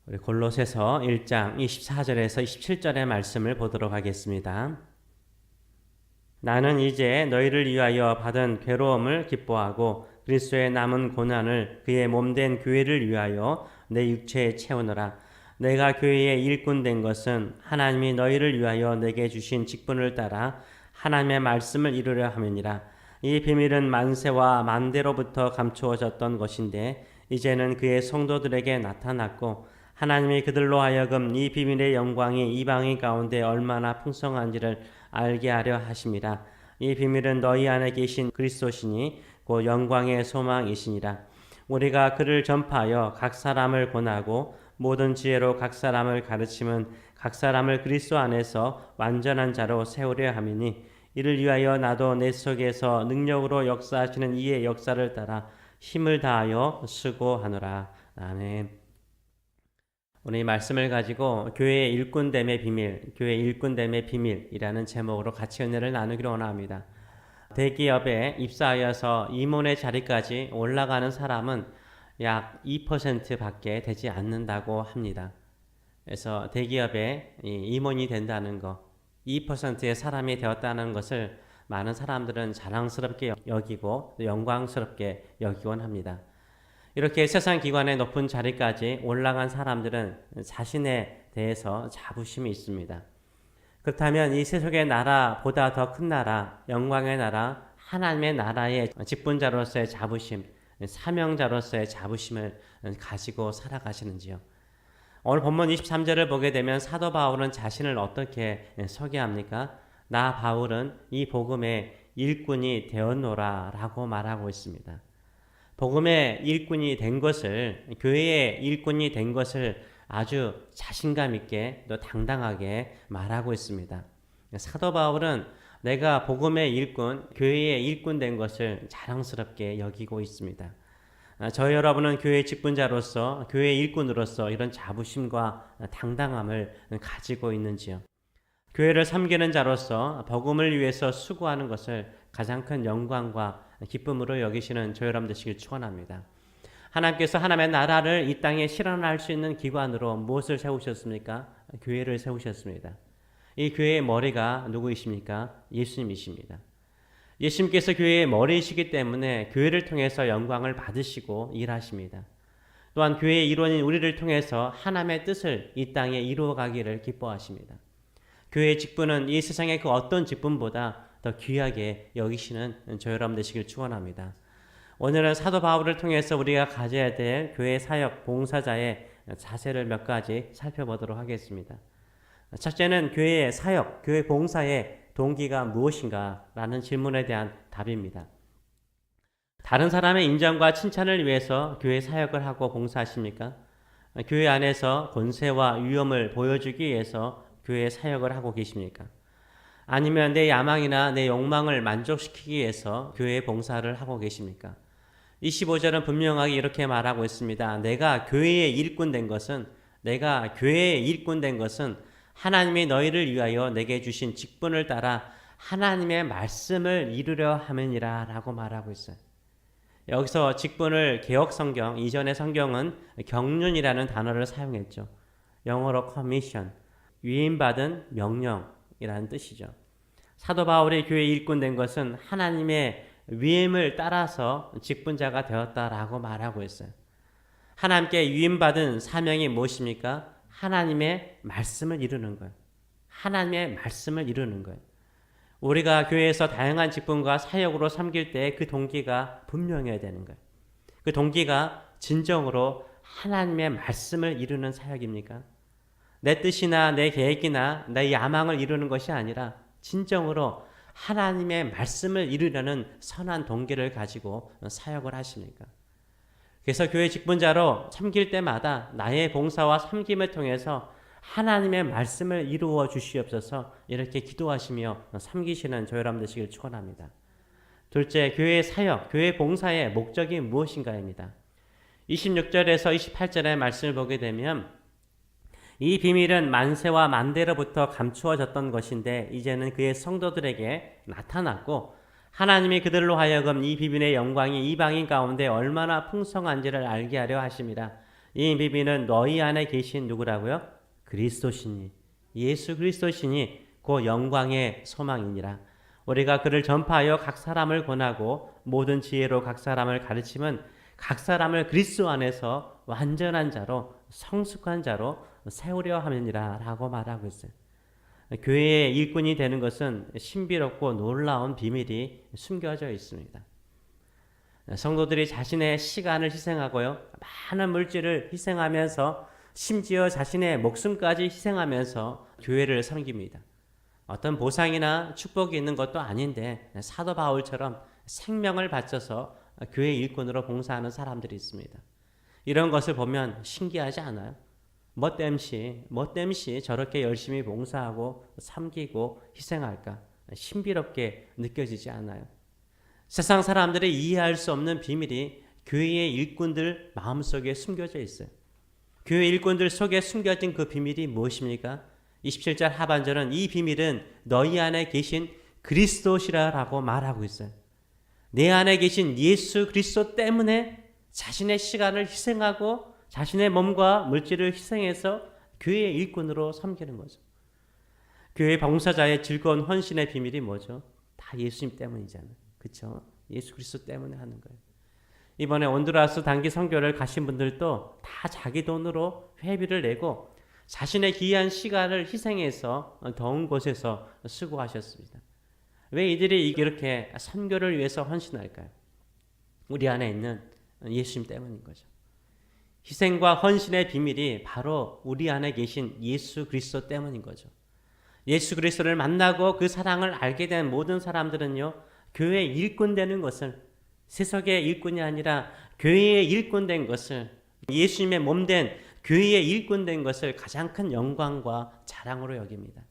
우리 골로새서 1장 24절에서 27절의 말씀을 보도록 하겠습니다. 나는 이제 너희를 위하여 받은 괴로움을 기뻐하고 그리스도의 남은 고난을 그의 몸된 교회를 위하여 내 육체에 채우노라. 내가 교회의 일꾼 된 것은 하나님이 너희를 위하여 내게 주신 직분을 따라 하나님의 말씀을 이루려 함이니라. 이 비밀은 만세와 만대로부터 감추어졌던 것인데 이제는 그의 성도들에게 나타났고 하나님이 그들로 하여금 이 비밀의 영광이 이방인 가운데 얼마나 풍성한지를 알게 하려 하심이라. 이 비밀은 너희 안에 계신 그리스도시니 곧 영광의 소망이시니라. 우리가 그를 전파하여 각 사람을 권하고 모든 지혜로 각 사람을 가르침은 각 사람을 그리스도 안에서 완전한 자로 세우려 함이니 이를 위하여 나도 내 속에서 능력으로 역사하시는 이의 역사를 따라 힘을 다하여 수고하노라. 아멘. 오늘 이 말씀을 가지고 교회의 일꾼됨의 비밀, 교회 일꾼됨의 비밀이라는 제목으로 같이 은혜를 나누기로 원합니다. 대기업에 입사하여서 임원의 자리까지 올라가는 사람은 약 2%밖에 되지 않는다고 합니다. 그래서 대기업에 임원이 된다는 것, 2%의 사람이 되었다는 것을 많은 사람들은 자랑스럽게 여기고 영광스럽게 여기곤 합니다. 이렇게 세상 기관의 높은 자리까지 올라간 사람들은 자신에 대해서 자부심이 있습니다. 그렇다면 이 세속의 나라보다 더 큰 나라, 영광의 나라, 하나님의 나라의 직분자로서의 자부심, 사명자로서의 자부심을 가지고 살아가시는지요? 오늘 본문 23절을 보게 되면 사도 바울은 자신을 어떻게 소개합니까? 나 바울은 이 복음의 일꾼이 되었노라 라고 말하고 있습니다. 복음의 일꾼이 된 것을, 교회의 일꾼이 된 것을 아주 자신감 있게 또 당당하게 말하고 있습니다. 사도 바울은 내가 복음의 일꾼, 교회의 일꾼 된 것을 자랑스럽게 여기고 있습니다. 저희 여러분은 교회의 직분자로서, 교회의 일꾼으로서 이런 자부심과 당당함을 가지고 있는지요? 교회를 섬기는 자로서 복음을 위해서 수고하는 것을 가장 큰 영광과 기쁨으로 여기시는 저 여러분 되시길 축원합니다. 하나님께서 하나님의 나라를 이 땅에 실현할 수 있는 기관으로 무엇을 세우셨습니까? 교회를 세우셨습니다. 이 교회의 머리가 누구이십니까? 예수님이십니다. 예수님께서 교회의 머리이시기 때문에 교회를 통해서 영광을 받으시고 일하십니다. 또한 교회의 일원인 우리를 통해서 하나님의 뜻을 이 땅에 이루어가기를 기뻐하십니다. 교회의 직분은 이 세상의 그 어떤 직분보다 더 귀하게 여기시는 저 여러분 되시길 축원합니다. 오늘은 사도 바울을 통해서 우리가 가져야 될 교회 사역 봉사자의 자세를 몇 가지 살펴보도록 하겠습니다. 첫째는 교회의 사역, 교회 봉사의 동기가 무엇인가 라는 질문에 대한 답입니다. 다른 사람의 인정과 칭찬을 위해서 교회 사역을 하고 봉사하십니까? 교회 안에서 권세와 위엄을 보여주기 위해서 교회 사역을 하고 계십니까? 아니면 내 야망이나 내 욕망을 만족시키기 위해서 교회 봉사를 하고 계십니까? 25절은 분명하게 이렇게 말하고 있습니다. 내가 교회의 일꾼 된 것은 하나님이 너희를 위하여 내게 주신 직분을 따라 하나님의 말씀을 이루려 함이니라 라고 말하고 있어요. 여기서 직분을 개역 성경, 이전의 성경은 경륜이라는 단어를 사용했죠. 영어로 commission, 위임받은 명령이라는 뜻이죠. 사도 바울이 교회 일꾼 된 것은 하나님의 위임을 따라서 직분자가 되었다라고 말하고 있어요. 하나님께 위임받은 사명이 무엇입니까? 하나님의 말씀을 이루는 거예요. 하나님의 말씀을 이루는 거예요. 우리가 교회에서 다양한 직분과 사역으로 섬길 때 그 동기가 분명해야 되는 거예요. 그 동기가 진정으로 하나님의 말씀을 이루는 사역입니까? 내 뜻이나 내 계획이나 내 야망을 이루는 것이 아니라 진정으로 하나님의 말씀을 이루려는 선한 동기를 가지고 사역을 하십니까? 그래서 교회 직분자로 섬길 때마다 나의 봉사와 섬김을 통해서 하나님의 말씀을 이루어 주시옵소서 이렇게 기도하시며 섬기시는 저 여러분 되시길 축원합니다. 둘째, 교회 사역, 교회 봉사의 목적이 무엇인가입니다. 26절에서 28절의 말씀을 보게 되면 이 비밀은 만세와 만대로부터 감추어졌던 것인데 이제는 그의 성도들에게 나타났고 하나님이 그들로 하여금 이 비밀의 영광이 이방인 가운데 얼마나 풍성한지를 알게 하려 하심이라. 이 비밀은 너희 안에 계신 누구라고요? 그리스도시니, 예수 그리스도시니 그 영광의 소망이니라. 우리가 그를 전파하여 각 사람을 권하고 모든 지혜로 각 사람을 가르치면 각 사람을 그리스도 안에서 완전한 자로 성숙한 자로 세우려 함이니라 라고 말하고 있어요. 교회의 일꾼이 되는 것은 신비롭고 놀라운 비밀이 숨겨져 있습니다. 성도들이 자신의 시간을 희생하고요, 많은 물질을 희생하면서 심지어 자신의 목숨까지 희생하면서 교회를 섬깁니다. 어떤 보상이나 축복이 있는 것도 아닌데 사도 바울처럼 생명을 바쳐서 교회 일꾼으로 봉사하는 사람들이 있습니다. 이런 것을 보면 신기하지 않아요? 뭐 땜시 저렇게 열심히 봉사하고 섬기고 희생할까? 신비롭게 느껴지지 않아요? 세상 사람들이 이해할 수 없는 비밀이 교회의 일꾼들 마음속에 숨겨져 있어요. 교회 일꾼들 속에 숨겨진 그 비밀이 무엇입니까? 27절 하반절은 이 비밀은 너희 안에 계신 그리스도시라라고 말하고 있어요. 내 안에 계신 예수 그리스도 때문에 자신의 시간을 희생하고 자신의 몸과 물질을 희생해서 교회의 일꾼으로 섬기는 거죠. 교회 봉사자의 즐거운 헌신의 비밀이 뭐죠? 다 예수님 때문이잖아요. 그렇죠? 예수 그리스도 때문에 하는 거예요. 이번에 온두라스 단기 선교를 가신 분들도 다 자기 돈으로 회비를 내고 자신의 귀한 시간을 희생해서 더운 곳에서 수고하셨습니다. 왜 이들이 이렇게 선교를 위해서 헌신할까요? 우리 안에 있는 예수님 때문인 거죠. 희생과 헌신의 비밀이 바로 우리 안에 계신 예수 그리스도 때문인 거죠. 예수 그리스도를 만나고 그 사랑을 알게 된 모든 사람들은요, 교회의 일꾼 되는 것을, 세속의 일꾼이 아니라 교회의 일꾼 된 것을, 예수님의 몸 된 교회의 일꾼 된 것을 가장 큰 영광과 자랑으로 여깁니다.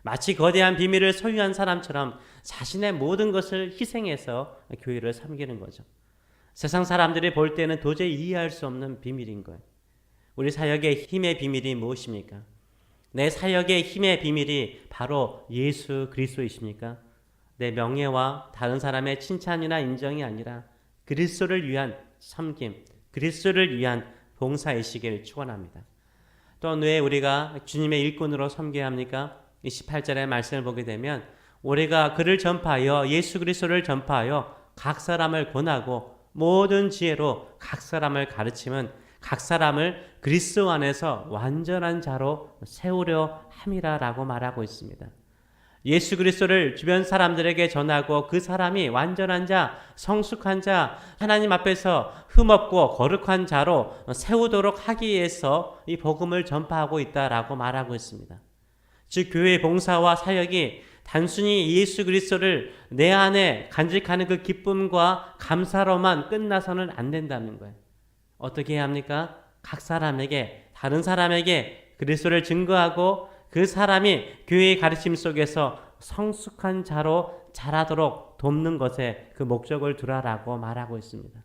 마치 거대한 비밀을 소유한 사람처럼 자신의 모든 것을 희생해서 교회를 섬기는 거죠. 세상 사람들이 볼 때는 도저히 이해할 수 없는 비밀인 거예요. 우리 사역의 힘의 비밀이 무엇입니까? 내 사역의 힘의 비밀이 바로 예수 그리스도이십니까? 내 명예와 다른 사람의 칭찬이나 인정이 아니라 그리스도를 위한 섬김, 그리스도를 위한 봉사이시기를 축원합니다. 또 왜 우리가 주님의 일꾼으로 섬겨야 합니까? 28절의 말씀을 보게 되면 우리가 그를 전파하여 예수 그리스도를 전파하여 각 사람을 권하고 모든 지혜로 각 사람을 가르치면 각 사람을 그리스도 안에서 완전한 자로 세우려 함이라라고 말하고 있습니다. 예수 그리스도를 주변 사람들에게 전하고 그 사람이 완전한 자, 성숙한 자, 하나님 앞에서 흠없고 거룩한 자로 세우도록 하기 위해서 이 복음을 전파하고 있다라고 말하고 있습니다. 즉 교회 봉사와 사역이 단순히 예수 그리스도를 내 안에 간직하는 그 기쁨과 감사로만 끝나서는 안 된다는 거예요. 어떻게 해야 합니까? 각 사람에게, 다른 사람에게 그리스도를 증거하고 그 사람이 교회의 가르침 속에서 성숙한 자로 자라도록 돕는 것에 그 목적을 두라라고 말하고 있습니다.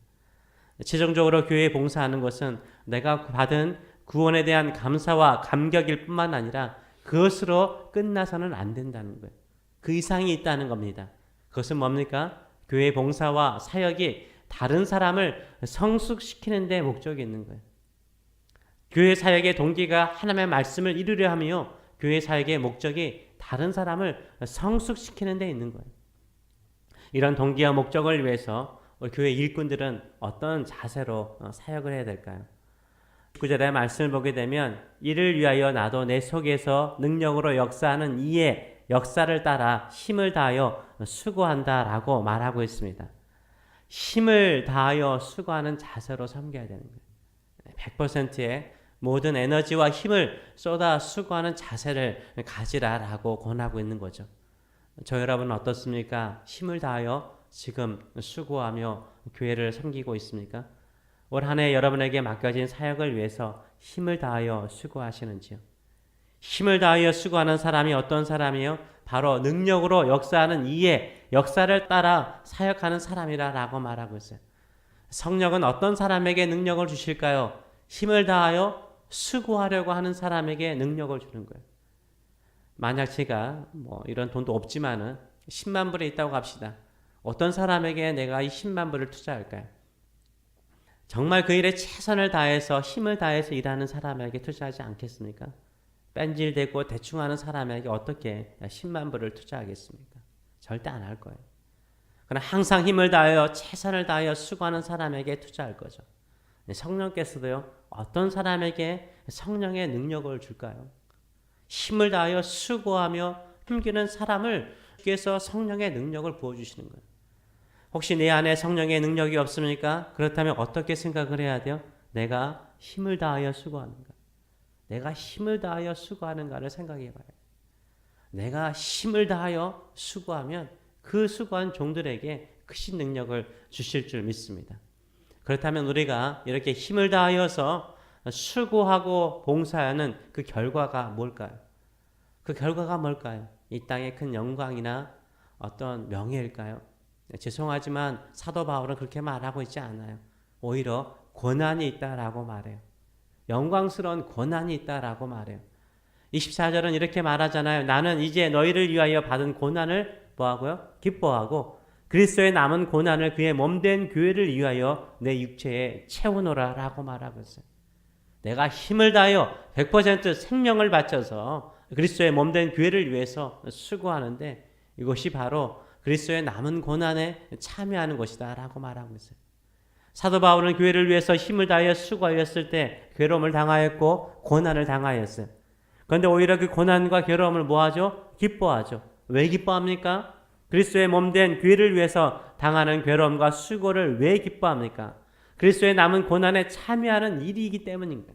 최종적으로 교회에 봉사하는 것은 내가 받은 구원에 대한 감사와 감격일 뿐만 아니라 그것으로 끝나서는 안 된다는 거예요. 그 이상이 있다는 겁니다. 그것은 뭡니까? 교회 봉사와 사역이 다른 사람을 성숙시키는 데 목적이 있는 거예요. 교회 사역의 동기가 하나님의 말씀을 이루려 하며 교회 사역의 목적이 다른 사람을 성숙시키는 데 있는 거예요. 이런 동기와 목적을 위해서 우리 교회 일꾼들은 어떤 자세로 사역을 해야 될까요? 9절의 말씀을 보게 되면 이를 위하여 나도 내 속에서 능력으로 역사하는 이의 역사를 따라 힘을 다하여 수고한다라고 말하고 있습니다. 힘을 다하여 수고하는 자세로 섬겨야 되는 거예요. 100%의 모든 에너지와 힘을 쏟아 수고하는 자세를 가지라라고 권하고 있는 거죠. 저 여러분은 어떻습니까? 힘을 다하여 지금 수고하며 교회를 섬기고 있습니까? 올 한 해 여러분에게 맡겨진 사역을 위해서 힘을 다하여 수고하시는지요? 힘을 다하여 수고하는 사람이 어떤 사람이요? 바로 능력으로 역사하는 이의 역사를 따라 사역하는 사람이라고 말하고 있어요. 성령은 어떤 사람에게 능력을 주실까요? 힘을 다하여 수고하려고 하는 사람에게 능력을 주는 거예요. 만약 제가 이런 돈도 없지만은 10만 불이 있다고 합시다. 어떤 사람에게 내가 이 10만 불을 투자할까요? 정말 그 일에 최선을 다해서 힘을 다해서 일하는 사람에게 투자하지 않겠습니까? 뺀질대고 대충 하는 사람에게 어떻게 10만 불을 투자하겠습니까? 절대 안 할 거예요. 그러나 항상 힘을 다하여 최선을 다하여 수고하는 사람에게 투자할 거죠. 성령께서도요, 어떤 사람에게 성령의 능력을 줄까요? 힘을 다하여 수고하며 힘기는 사람을 주께서 성령의 능력을 부어주시는 거예요. 혹시 내 안에 성령의 능력이 없습니까? 그렇다면 어떻게 생각을 해야 돼요? 내가 힘을 다하여 수고하는가? 내가 힘을 다하여 수고하는가를 생각해 봐요. 내가 힘을 다하여 수고하면 그 수고한 종들에게 크신 능력을 주실 줄 믿습니다. 그렇다면 우리가 이렇게 힘을 다하여서 수고하고 봉사하는 그 결과가 뭘까요? 그 결과가 뭘까요? 이 땅의 큰 영광이나 어떤 명예일까요? 죄송하지만 사도 바울은 그렇게 말하고 있지 않아요. 오히려 고난이 있다라고 말해요. 영광스러운 고난이 있다라고 말해요. 24절은 이렇게 말하잖아요. 나는 이제 너희를 위하여 받은 고난을 뭐하고요? 기뻐하고 그리스도의 남은 고난을 그의 몸된 교회를 위하여 내 육체에 채우노라 라고 말하고 있어요. 내가 힘을 다하여 100% 생명을 바쳐서 그리스도의 몸된 교회를 위해서 수고하는데 이것이 바로 그리스도의 남은 고난에 참여하는 것이다 라고 말하고 있어요. 사도 바울은 교회를 위해서 힘을 다하여 수고하였을 때 괴로움을 당하였고 고난을 당하였어요. 그런데 오히려 그 고난과 괴로움을 뭐하죠? 기뻐하죠. 왜 기뻐합니까? 그리스도의 몸된 교회를 위해서 당하는 괴로움과 수고를 왜 기뻐합니까? 그리스도의 남은 고난에 참여하는 일이기 때문입니다.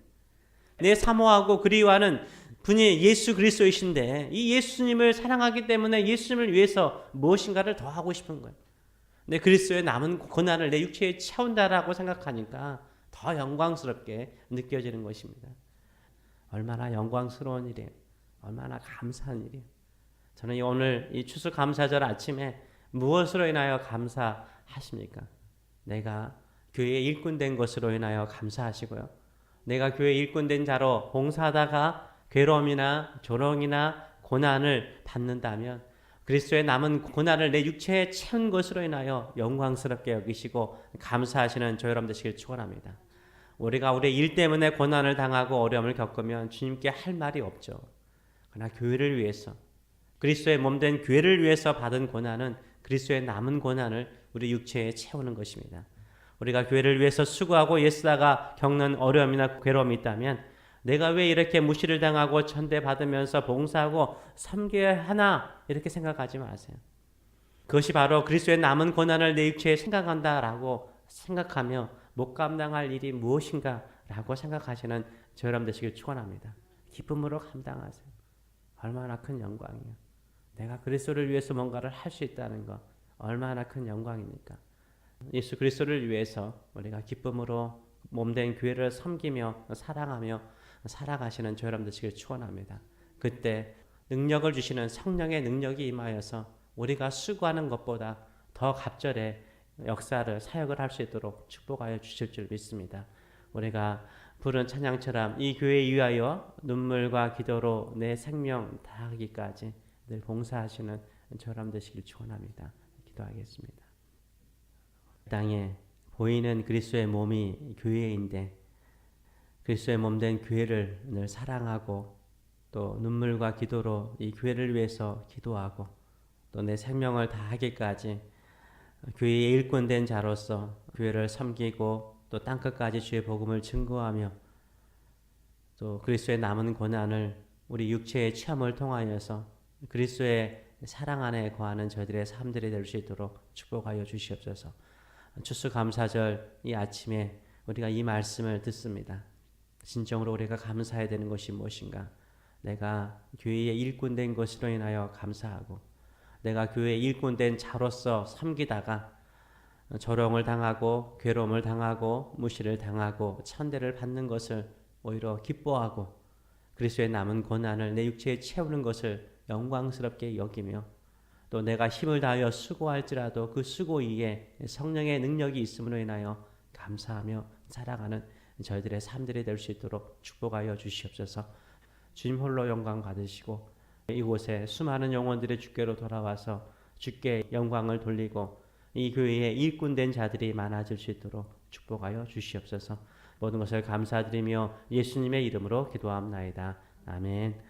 내 사모하고 그리워하는 분이 예수 그리스도이신데 이 예수님을 사랑하기 때문에 예수님을 위해서 무엇인가를 더 하고 싶은 거예요. 근데 그리스도의 남은 고난을 내 육체에 채운다라고 생각하니까 더 영광스럽게 느껴지는 것입니다. 얼마나 영광스러운 일이에요. 얼마나 감사한 일이에요. 저는 오늘 이 추수감사절 아침에 무엇으로 인하여 감사하십니까? 내가 교회에 일꾼 된 것으로 인하여 감사하시고요. 내가 교회 일꾼 된 자로 봉사하다가 괴로움이나 조롱이나 고난을 받는다면 그리스도의 남은 고난을 내 육체에 채운 것으로 인하여 영광스럽게 여기시고 감사하시는 저 여러분 되시길 축원합니다. 우리가 우리 일 때문에 고난을 당하고 어려움을 겪으면 주님께 할 말이 없죠. 그러나 교회를 위해서 그리스도의 몸된 교회를 위해서 받은 고난은 그리스도의 남은 고난을 우리 육체에 채우는 것입니다. 우리가 교회를 위해서 수고하고 애쓰다가 겪는 어려움이나 괴로움이 있다면 내가 왜 이렇게 무시를 당하고 천대받으면서 봉사하고 섬겨야 하나 이렇게 생각하지 마세요. 그것이 바로 그리스도의 남은 고난을 내 육체에 생각한다라고 생각하며 못 감당할 일이 무엇인가 라고 생각하시는 저 여러분 되시길 축원합니다. 기쁨으로 감당하세요. 얼마나 큰 영광이에요. 내가 그리스도를 위해서 뭔가를 할 수 있다는 것 얼마나 큰 영광입니까? 예수 그리스도를 위해서 우리가 기쁨으로 몸된 교회를 섬기며 사랑하며 살아가시는 저 여러분 되시길 축원합니다. 그때 능력을 주시는 성령의 능력이 임하여서 우리가 수고하는 것보다 더 갑절에 역사를 사역을 할 수 있도록 축복하여 주실 줄 믿습니다. 우리가 부른 찬양처럼 이 교회에 위하여 눈물과 기도로 내 생명 다하기까지 늘 봉사하시는 저람 되시길 축원합니다. 기도하겠습니다. 땅에 보이는 그리스도의 몸이 교회인데 그리스도의 몸된 교회를 늘 사랑하고 또 눈물과 기도로 이 교회를 위해서 기도하고 또 내 생명을 다하기까지 교회의 일꾼된 자로서 교회를 섬기고 또 땅끝까지 주의 복음을 증거하며 또 그리스도의 남은 고난을 우리 육체의 체험을 통하여서 그리스도의 사랑 안에 거하는 저희들의 삶들이 될 수 있도록 축복하여 주시옵소서. 추수감사절 이 아침에 우리가 이 말씀을 듣습니다. 진정으로 우리가 감사해야 되는 것이 무엇인가? 내가 교회의 일꾼 된 것으로 인하여 감사하고 내가 교회의 일꾼 된 자로서 섬기다가 조롱을 당하고 괴로움을 당하고 무시를 당하고 천대를 받는 것을 오히려 기뻐하고 그리스도의 남은 고난을 내 육체에 채우는 것을 영광스럽게 여기며 또 내가 힘을 다하여 수고할지라도 그 수고 위에 성령의 능력이 있음으로 인하여 감사하며 살아가는 저희들의 삶들이 될 수 있도록 축복하여 주시옵소서. 주님 홀로 영광 받으시고 이곳에 수많은 영혼들이 주께로 돌아와서 주께 영광을 돌리고 이 교회에 일꾼된 자들이 많아질 수 있도록 축복하여 주시옵소서. 모든 것을 감사드리며 예수님의 이름으로 기도합나이다. 아멘.